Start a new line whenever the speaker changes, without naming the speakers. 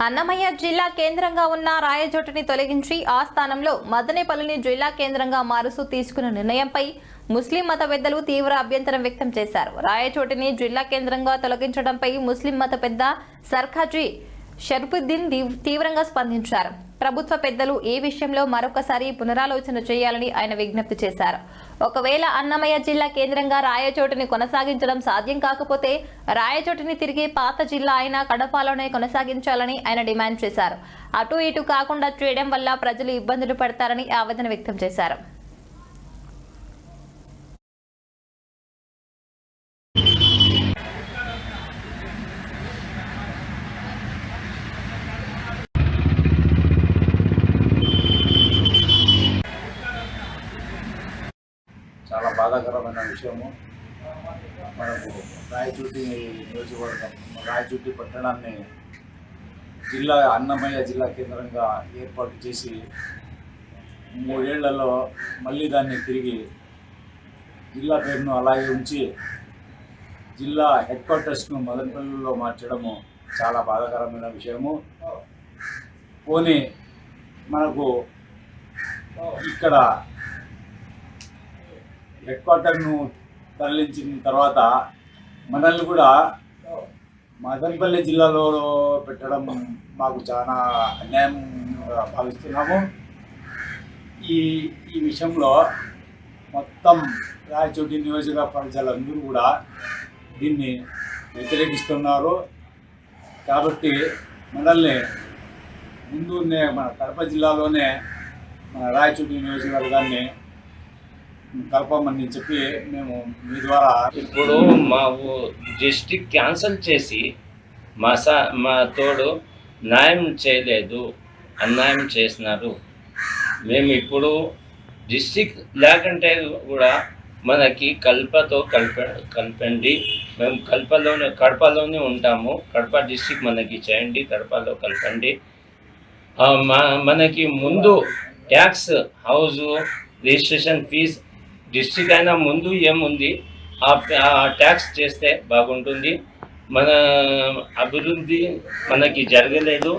అన్నమయ్య జిల్లా కేంద్రంగా ఉన్న రాయచోటిని తొలగించి ఆ స్థానంలో మదనేపల్లిని జిల్లా కేంద్రంగా మారుస్తూ తీసుకున్న నిర్ణయంపై ముస్లిం మత పెద్దలు తీవ్ర అభ్యంతరం వ్యక్తం చేశారు. రాయచోటిని జిల్లా కేంద్రంగా తొలగించడంపై ముస్లిం మత పెద్ద సర్కాజీ షర్ఫుద్దీన్ తీవ్రంగా స్పందించారు. ప్రభుత్వ పెద్దలు ఈ విషయంలో మరొకసారి పునరాలోచన చేయాలని ఆయన విజ్ఞప్తి చేశారు. ఒకవేళ అన్నమయ్య జిల్లా కేంద్రంగా రాయచోటిని కొనసాగించడం సాధ్యం కాకపోతే రాయచోటిని తిరిగి పాత జిల్లా అయిన కడపలోనే కొనసాగించాలని ఆయన డిమాండ్ చేశారు. అటు ఇటు కాకుండా చేయడం వల్ల ప్రజలు ఇబ్బందులు పడతారని ఆవేదన వ్యక్తం చేశారు.
చాలా బాధాకరమైన విషయము. మనకు రాయచోటి నియోజకవర్గం రాయచోటి పట్టణాన్ని అన్నమయ్య జిల్లా కేంద్రంగా ఏర్పాటు చేసి 3 ఏళ్లలో మళ్ళీ దాన్ని తిరిగి జిల్లా పేరును అలాగే ఉంచి జిల్లా హెడ్ క్వార్టర్స్ను మదనపల్లిలో మార్చడము చాలా బాధాకరమైన విషయము. పోనీ మనకు ఇక్కడ హెడ్ క్వార్టర్ను తరలించిన తర్వాత మనల్ని కూడా మదనపల్లి జిల్లాలో పెట్టడం మాకు చాలా అన్యాయంగా భావిస్తున్నాము. ఈ విషయంలో మొత్తం రాయచోటి నియోజక ప్రజలందరూ కూడా దీన్ని వ్యతిరేకిస్తున్నారు. కాబట్టి మనల్ని ముందునే మన కడప జిల్లాలోనే మన రాయచోటి నియోజకవర్గాన్ని కలపమని చెప్పి మేము మీ ద్వారా
ఇప్పుడు మా డిస్ట్రిక్ట్ క్యాన్సల్ చేసి మా తోడు న్యాయం చేయలేదు, అన్యాయం చేసినారు. మేము ఇప్పుడు డిస్ట్రిక్ట్ లేకంటే కూడా మనకి కలపండి, మేము కడపలోనే ఉంటాము, కడప డిస్ట్రిక్ట్ మనకి చేయండి, కడపలో కలపండి. మనకి ముందు tax house registration fees district అయినా ముందు ఏముంది ఆ ట్యాక్స్ చేస్తే బాగుంటుంది. మన అభివృద్ధి మనకి జరగలేదు.